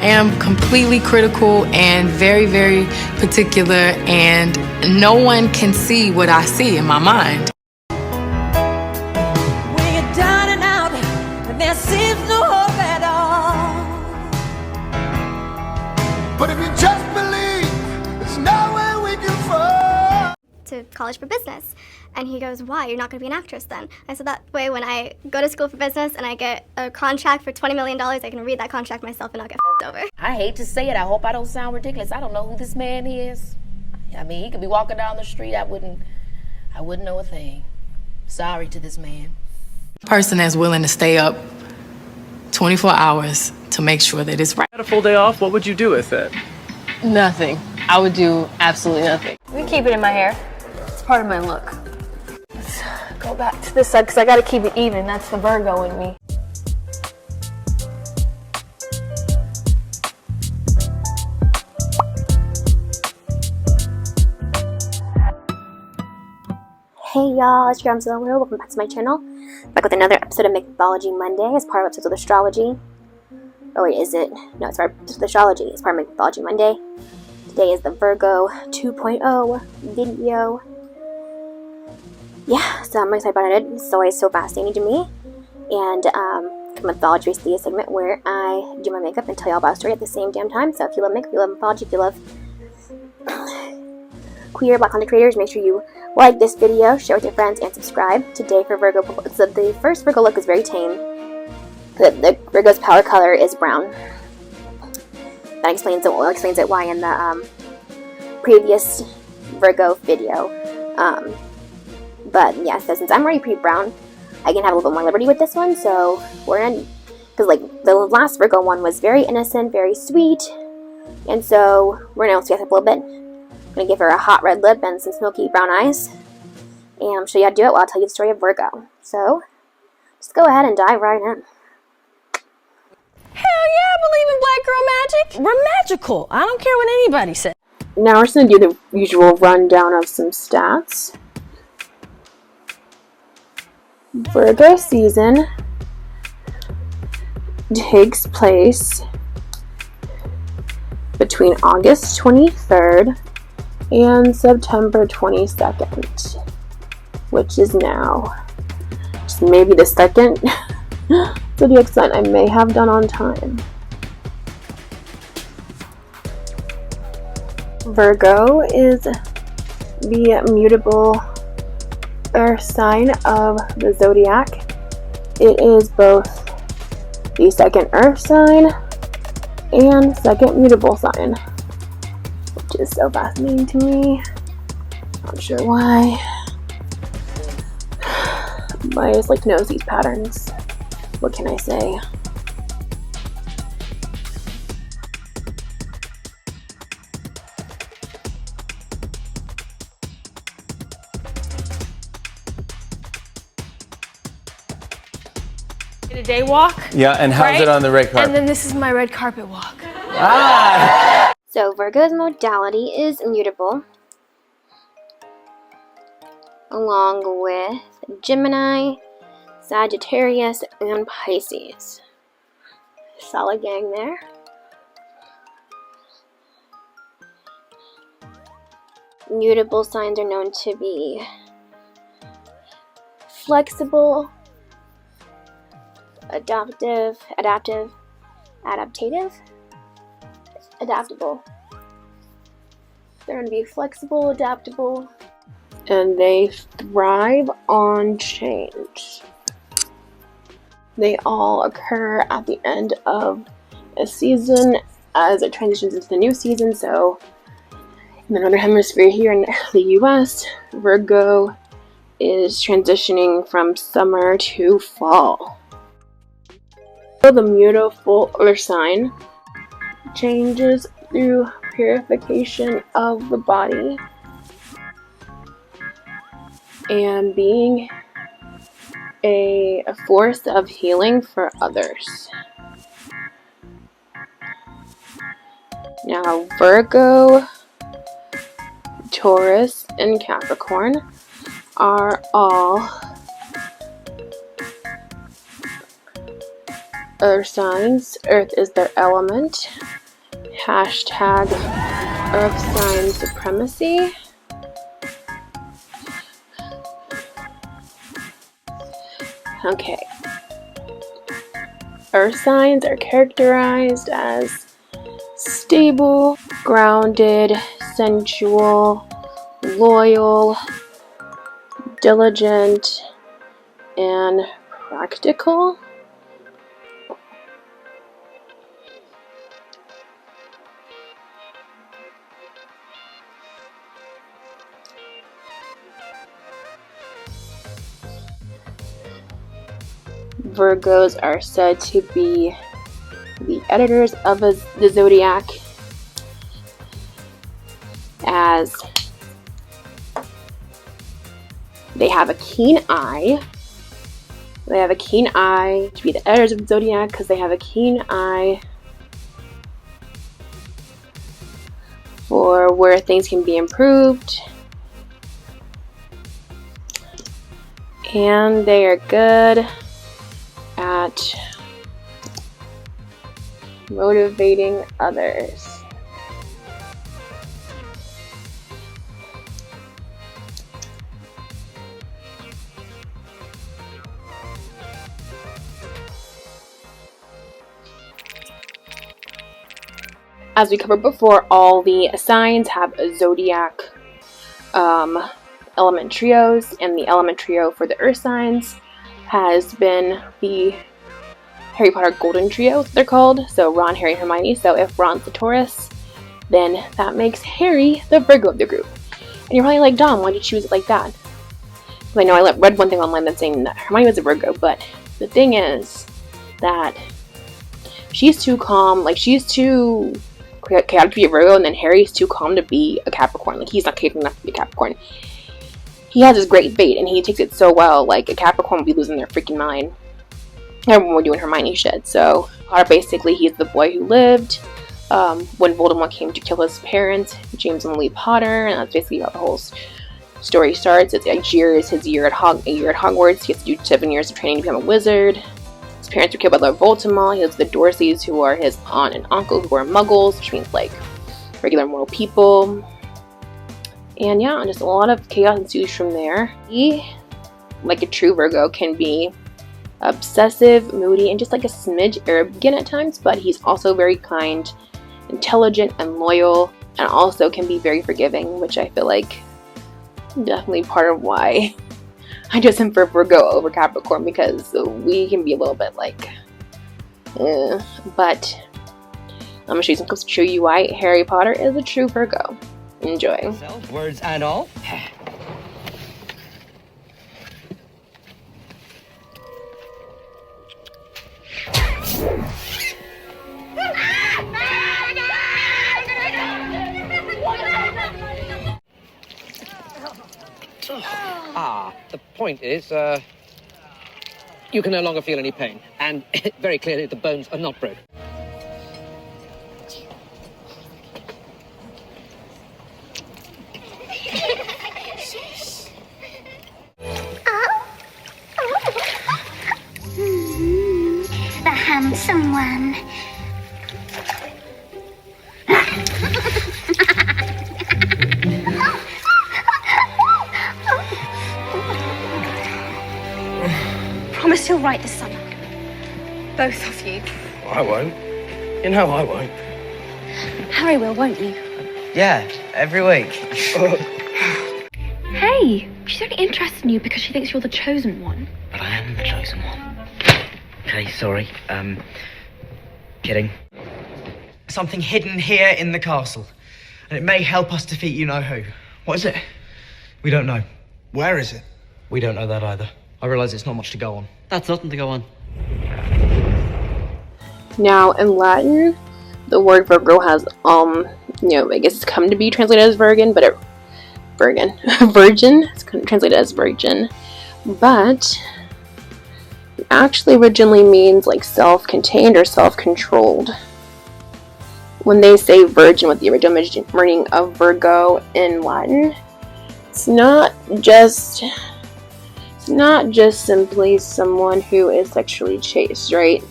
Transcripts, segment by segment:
I am completely critical and very, very particular, and no one can see what I see in my mind. When you're down and out, and there seems no hope at all. But if you just believe, there's nowhere we can fall. To college for business. And he goes, why? You're not going to be an actress then. I said, that way when I go to school for business and I get a contract for $20 million, I can read that contract myself and not get f***ed over. I hate to say it. I hope I don't sound ridiculous. I don't know who this man is. I mean, he could be walking down the street. I wouldn't know a thing. Sorry to this man. Person that's willing to stay up 24 hours to make sure that it's right. Had a full day off, what would you do with it? Nothing. I would do absolutely nothing. We keep it in my hair. It's part of my look. Let's go back to this side because I gotta keep it even. That's the Virgo in me. Hey y'all, it's your Skinblur. Welcome back to my channel. Back with another episode of Mythology Monday as part of episodes of astrology. Oh wait, is it? No, it's part of astrology. It's part of Mythology Monday. Today is the Virgo 2.0 video. Yeah, so I'm excited about it. It's always so fascinating to me. And Mythology is basically a segment where I do my makeup and tell y'all about a story at the same damn time. So if you love makeup, if you love mythology, if you love queer black content creators, make sure you like this video, share with your friends, and subscribe. Today for Virgo, so the first Virgo look is very tame. The Virgo's power color is brown. That explains it why in the previous Virgo video. But yeah, so since I'm already pretty brown, I can have a little bit more liberty with this one. So we're gonna, because like the last Virgo one was very innocent, very sweet, and so we're gonna spice up a little bit. I'm gonna give her a hot red lip and some smoky brown eyes, and I'll show you how to do it while I'll tell you the story of Virgo. So just go ahead and dive right in. Hell yeah, I believe in black girl magic. We're magical. I don't care what anybody says. Now we're just going to do the usual rundown of some stats. Virgo season takes place between August 23rd and September 22nd, which is now just maybe the second to the extent I may have done on time. Virgo is the mutable earth sign of the zodiac. It is both the second earth sign and second mutable sign, which is so fascinating to me. Not sure why, but I just like to notice these patterns. What can I say? A day walk. Yeah, and how's it on the red carpet? And then this is my red carpet walk. Ah! So Virgo's modality is immutable, along with Gemini, Sagittarius, and Pisces. Solid gang there. Mutable signs are known to be flexible, adaptable. They're going to be flexible, adaptable, and they thrive on change. They all occur at the end of a season as it transitions into the new season. So in the Northern Hemisphere here in the US, Virgo is transitioning from summer to fall. So the mutable earth sign changes through purification of the body and being a force of healing for others. Now, Virgo, Taurus, and Capricorn are all Earth signs. Earth is their element. Hashtag Earth sign supremacy. Okay. Earth signs are characterized as stable, grounded, sensual, loyal, diligent, and practical. Virgos are said to be the editors of the zodiac, as they have a keen eye. They have a keen eye to be the editors of the zodiac because they have a keen eye for where things can be improved. And they are good at motivating others. As we covered before, all the signs have a zodiac element trios, and the element trio for the earth signs has been the Harry Potter Golden Trio, they're called. So Ron, Harry, Hermione. So if Ron's the Taurus, then that makes Harry the Virgo of the group. And you're probably like, Dom, why did you choose it like that? Because I know I read one thing online that's saying that Hermione was a Virgo, but the thing is that she's too calm, like she's too chaotic to be a Virgo, and then Harry's too calm to be a Capricorn. Like he's not capable enough to be a Capricorn. He has his great fate, and he takes it so well. Like a Capricorn would be losing their freaking mind. Everyone were doing Hermione shit. So Potter, basically, he's the boy who lived when Voldemort came to kill his parents, James and Lee Potter, and that's basically how the whole story starts. It's his year at Hogwarts. He has to do 7 years of training to become a wizard. His parents were killed by Lord Voldemort. He lives with the Dorseys, who are his aunt and uncle, who are Muggles, which means like regular mortal people. And yeah, just a lot of chaos ensues from there. He, like a true Virgo, can be obsessive, moody, and just like a smidge arrogant at times, but he's also very kind, intelligent, and loyal, and also can be very forgiving, which I feel like definitely part of why I just am for Virgo over Capricorn, because we can be a little bit like, but I'm gonna show you some clips to show you why Harry Potter is a true Virgo. Enjoy. Words and all. The point is, you can no longer feel any pain, and very clearly the bones are not broken. The handsome one. Promise you'll write this summer. Both of you. I won't. You know I won't. Harry will, won't you? Yeah, every week. Hey, she's only interested in you because she thinks you're the chosen one. But I am the chosen one. Okay, sorry. Kidding. Something hidden here in the castle. And it may help us defeat you-know-who. What is it? We don't know. Where is it? We don't know that either. I realise it's not much to go on. That's nothing to go on. Now, in Latin, the word Virgo has, I guess it's come to be translated as virgin, but virgin. It's translated as virgin. But it actually originally means like self-contained or self-controlled. When they say virgin with the original meaning of Virgo in Latin, it's not just simply someone who is sexually chaste, right?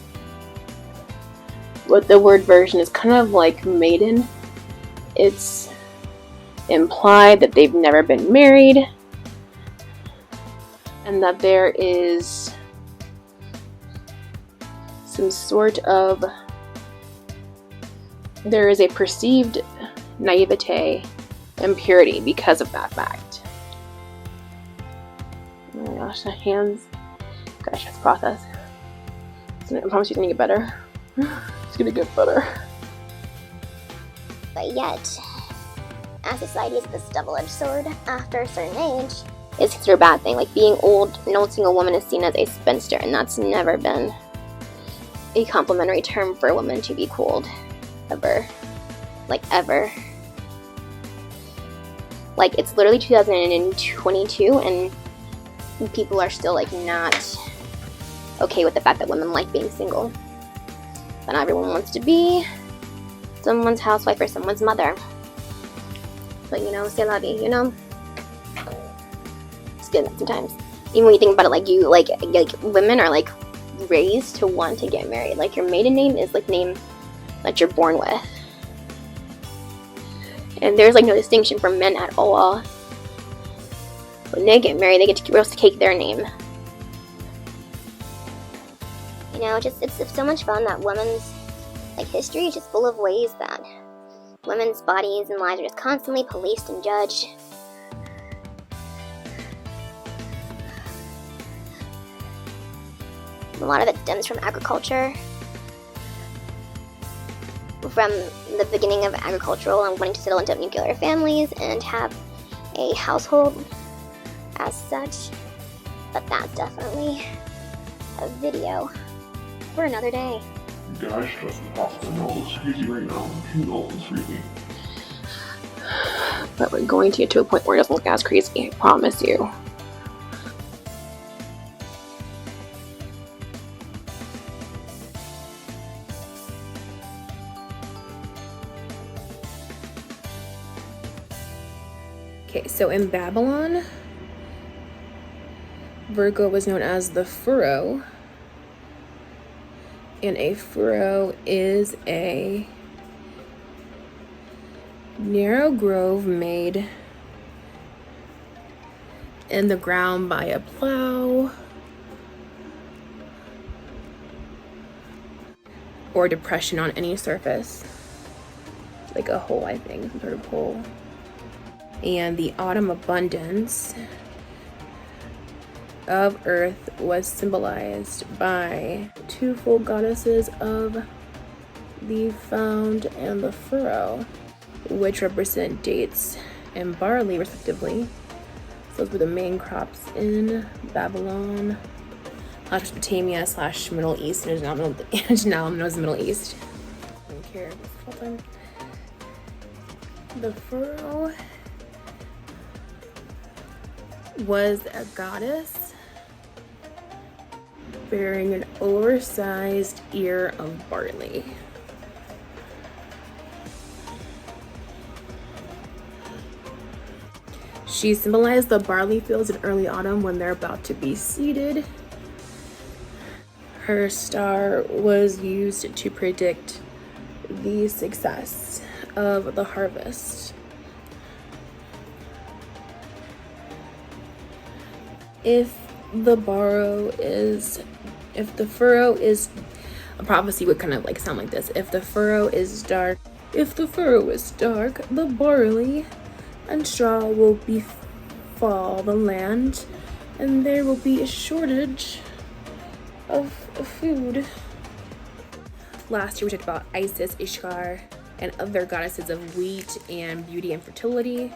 what the word version is kind of like maiden. It's implied that they've never been married and that there is some sort of, there is a perceived naivete and purity because of that fact. Oh my gosh, the hands. Gosh, that's a process. I promise you it's gonna get better. It's gonna get better. But yet, as society is this double-edged sword, after a certain age, is considered a bad thing. Like being old, no single woman is seen as a spinster, and that's never been a complimentary term for a woman to be cooled. Ever. Like, ever. Like, it's literally 2022, and people are still, like, not okay with the fact that women like being single. But not everyone wants to be someone's housewife or someone's mother. But, you know, c'est la vie, you know? It's good sometimes. Even when you think about it, like, you, like women are, like, raised to want to get married. Like, your maiden name is, like, name that you're born with. And there's, like, no distinction from men at all. When they get married, they get to roast cake their name. You know, just, it's so much fun that women's, like, history is just full of ways that women's bodies and lives are just constantly policed and judged. A lot of it stems from agriculture. From the beginning of agricultural and wanting to settle into nuclear families and have a household as such. But that's definitely a video for another day. Dash doesn't off the nose. He's right now. He knows really. But we're going to get to a point where it doesn't look as crazy, I promise you. Okay, so in Babylon, Virgo was known as the furrow, and a furrow is a narrow grove made in the ground by a plow or depression on any surface, like a hole, I think, some sort of hole. And the autumn abundance of earth was symbolized by two full goddesses of the found and the furrow, which represent dates and barley respectively. So those were the main crops in Babylon / Mesopotamia / Middle East, and now known as the Middle East. I don't care. The furrow was a goddess bearing an oversized ear of barley. She symbolized the barley fields in early autumn when they're about to be seeded. Her star was used to predict the success of the harvest. If the furrow is, a prophecy would kind of like sound like this. If the furrow is dark, the barley and straw will befall the land, and there will be a shortage of food. Last year we talked about Isis, Ishtar, and other goddesses of wheat and beauty and fertility.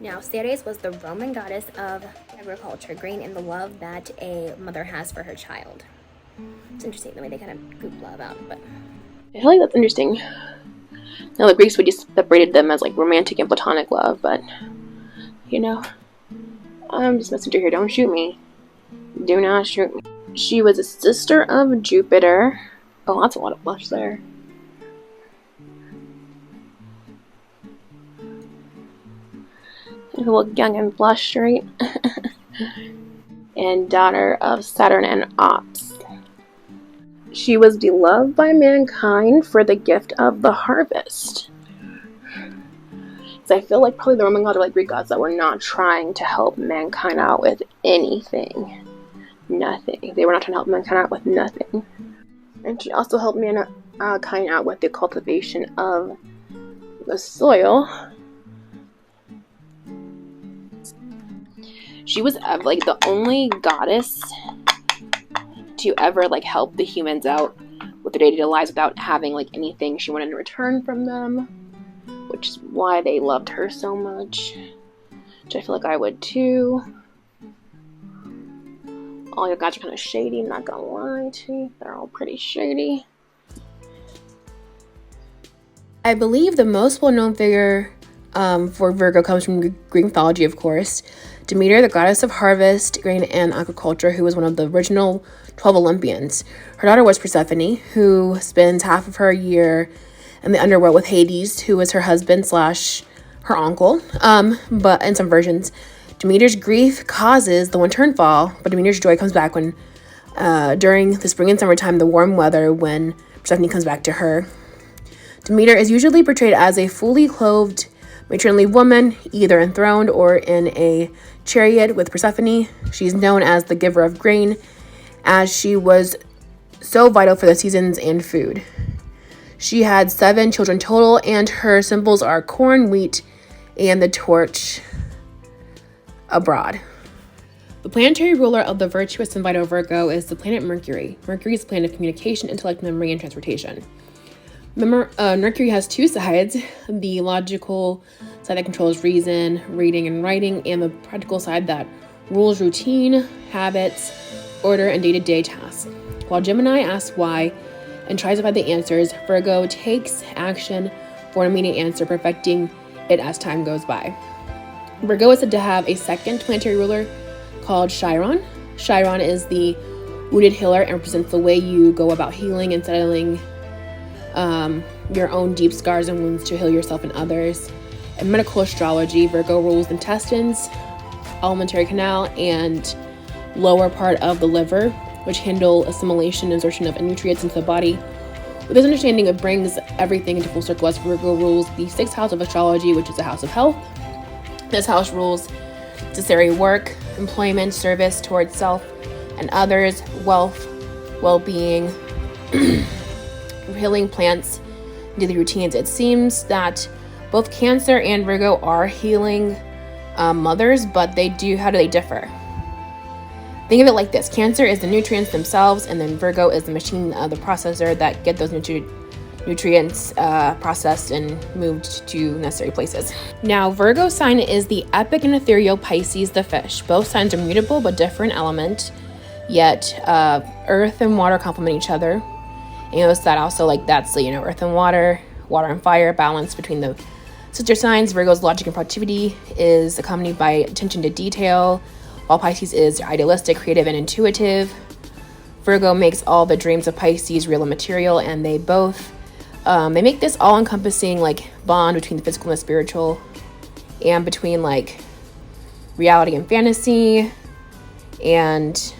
Now, Ceres was the Roman goddess of agriculture, grain, and the love that a mother has for her child. It's interesting the way they kind of group love out, but I feel like that's interesting. Now, the Greeks would just separated them as like romantic and platonic love, but you know, I'm just a messenger here. Don't shoot me. Do not shoot me. She was a sister of Jupiter. Oh, that's a lot of blush there. You look young and blush, right? And daughter of Saturn and Ops. she was beloved by mankind for the gift of the harvest. So I feel like probably the Roman gods are like Greek gods that were not trying to help mankind out with anything. Nothing. They were not trying to help mankind out with nothing. And she also helped mankind out with the cultivation of the soil. She was like the only goddess to ever like help the humans out with their day-to-day lives without having like anything she wanted in return from them, which is why they loved her so much, which I feel like I would too. All your gods are kind of shady, I'm not gonna lie to you, they're all pretty shady. I believe the most well-known figure for Virgo comes from Greek mythology, of course. Demeter, the goddess of harvest, grain, and agriculture, who was one of the original 12 Olympians. Her daughter was Persephone, who spends half of her year in the underworld with Hades, who was her husband / her uncle. But in some versions, Demeter's grief causes the winter and fall, but Demeter's joy comes back when during the spring and summertime, the warm weather, when Persephone comes back to her. Demeter is usually portrayed as a fully clothed matronly woman, either enthroned or in a chariot with Persephone. She's known as the giver of grain, as she was so vital for the seasons and food. She had 7 children total, and her symbols are corn, wheat, and the torch abroad. The planetary ruler of the virtuous and vital Virgo is the planet Mercury. Mercury is the planet of communication, intellect, memory, and transportation. Mercury has 2 sides, the logical side that controls reason, reading, and writing, and the practical side that rules routine, habits, order, and day-to-day tasks. While Gemini asks why and tries to find the answers, Virgo takes action for an immediate answer, perfecting it as time goes by. Virgo is said to have a second planetary ruler called Chiron. Chiron is the wounded healer and represents the way you go about healing and settling your own deep scars and wounds to heal yourself and others. In medical astrology, Virgo rules intestines, alimentary canal, and lower part of the liver, which handle assimilation and absorption of nutrients into the body. With this understanding, it brings everything into full circle as Virgo rules the 6th house of astrology, which is the house of health. This house rules necessary work, employment, service towards self and others, wealth, well-being, healing plants, daily routines. It seems that both Cancer and Virgo are healing mothers, but how do they differ? Think of it like this. Cancer is the nutrients themselves, and then Virgo is the machine, the processor that get those nutrients processed and moved to necessary places. Now, Virgo sign is the epic and ethereal Pisces, the fish. Both signs are mutable but different element, yet earth and water complement each other. And notice that also, like, that's, earth and water, water and fire, balance between the sister signs. Virgo's logic and productivity is accompanied by attention to detail, while Pisces is idealistic, creative, and intuitive. Virgo makes all the dreams of Pisces real and material, and they both, they make this all-encompassing, bond between the physical and the spiritual, and between, reality and fantasy, and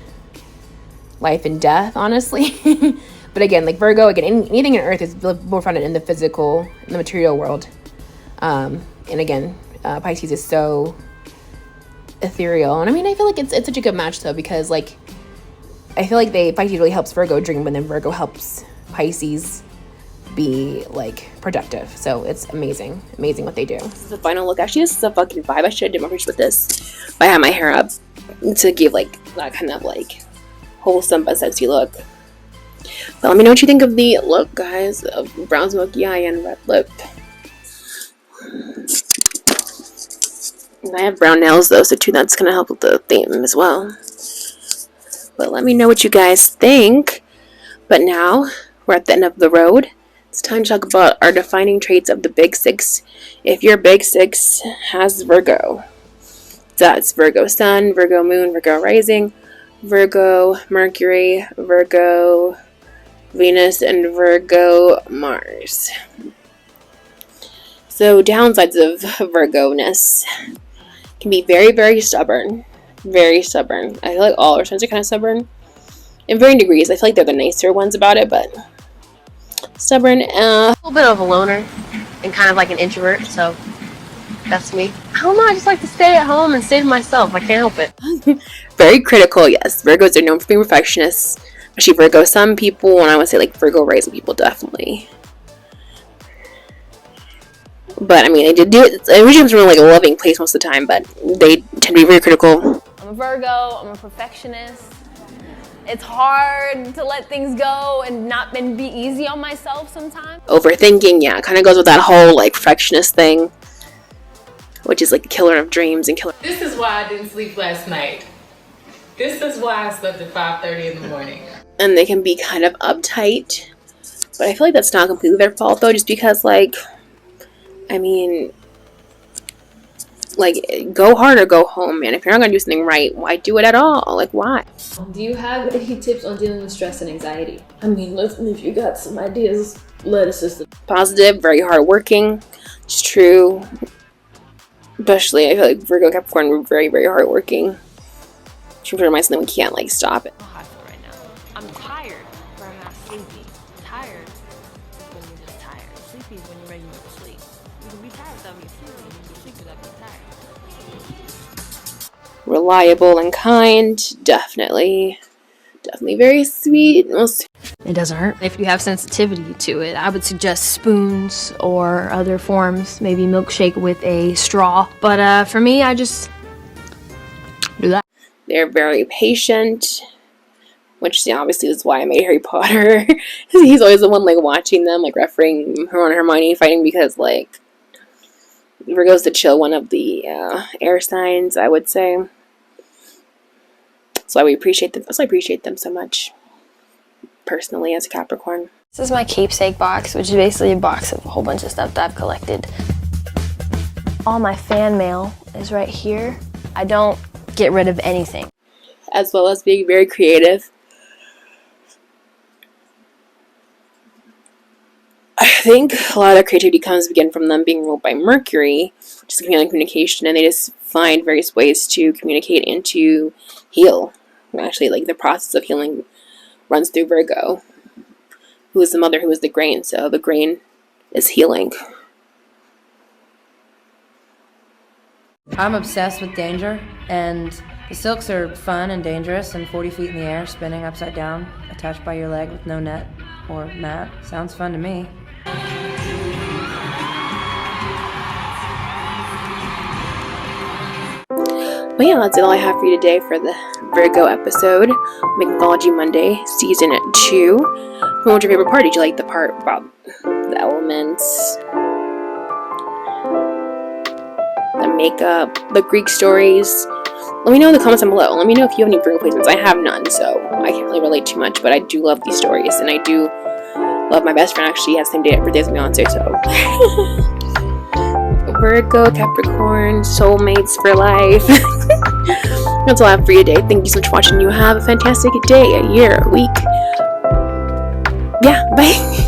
life and death, honestly. But again, Virgo, anything in Earth is more founded in the physical, in the material world. And again, Pisces is so ethereal. And I feel like it's such a good match though, because I feel like Pisces really helps Virgo dream, but then Virgo helps Pisces be productive. So it's amazing what they do. This is the final look. Actually, this is a fucking vibe. I should have did more pictures with this, but I had my hair up to give that kind of wholesome but sexy look. But let me know what you think of the look, guys, of brown smoky eye and red lip. And I have brown nails though, so too, that's gonna help with the theme as well. But let me know what you guys think. But now we're at the end of the road. It's time to talk about our defining traits of the Big Six. If your Big Six has Virgo, that's Virgo Sun, Virgo Moon, Virgo Rising, Virgo Mercury, Virgo Venus, and Virgo Mars. So downsides of Virgo-ness can be very, very stubborn. Very stubborn. I feel like all our signs are kind of stubborn. in varying degrees. I feel like they're the nicer ones about it, but stubborn. A little bit of a loner and kind of like an introvert, so that's me. I don't know, I just like to stay at home and stay to myself. I can't help it. Very critical, yes. Virgos are known for being perfectionists. Especially Virgo. Some people, and I would say like Virgo rising people, definitely. But I mean, it usually comes from like a loving place most of the time, but they tend to be very critical. I'm a Virgo, I'm a perfectionist. It's hard to let things go and be easy on myself sometimes. Overthinking, yeah, kind of goes with that whole like perfectionist thing, which is like the killer of dreams and killer. This is why I didn't sleep last night. This is why I slept at 5:30 in the morning. And they can be kind of uptight, but I feel like that's not completely their fault though, just because like, I mean, like, go hard or go home, man. If you're not gonna do something right, why do it at all? Like, why? Do you have any tips on dealing with stress and anxiety? I mean, listen, if you got some ideas, let us just. Positive, very hardworking. It's true. Especially, I feel like Virgo, Capricorn were very, very hardworking. Which reminds me that we can't like stop it. I'm tired, but I'm not sleepy. Tired when you're just tired. Sleepy is when you're ready to go to sleep. You can be tired without being sleepy. You can be sleepy without being tired. Reliable and kind, definitely very sweet. It doesn't hurt. If you have sensitivity to it, I would suggest spoons or other forms, maybe milkshake with a straw. But for me, I just do that. They're very patient, which obviously is why I made Harry Potter. He's always the one like watching them, like refereeing Ron and Hermione fighting, because like Virgo's the chill one of the air signs, I would say. So I appreciate them. So I appreciate them so much, personally, as a Capricorn. This is my keepsake box, which is basically a box of a whole bunch of stuff that I've collected. All my fan mail is right here. I don't get rid of anything. As well as being very creative. I think a lot of their creativity comes again from them being ruled by Mercury, which is communication, and they just find various ways to communicate and to heal. Actually, like the process of healing runs through Virgo, who is the mother, who is the grain, so the grain is healing. I'm obsessed with danger, and the silks are fun and dangerous and 40 feet in the air, spinning upside down, attached by your leg with no net or mat. Sounds fun to me. Well, yeah, that's all I have for you today for the Virgo episode. Mythology Monday, Season 2. What was your favorite part? Did you like the part about the elements, the makeup, the Greek stories? Let me know in the comments down below. Let me know if you have any Virgo placements. I have none, so I can't really relate too much, but I do love these stories, and I do love my best friend. Actually has the same birthday as Beyonce, so Virgo, Capricorn, soulmates for life. That's all I have for you today. Thank you so much for watching. You have a fantastic day, a year, a week. Yeah, bye.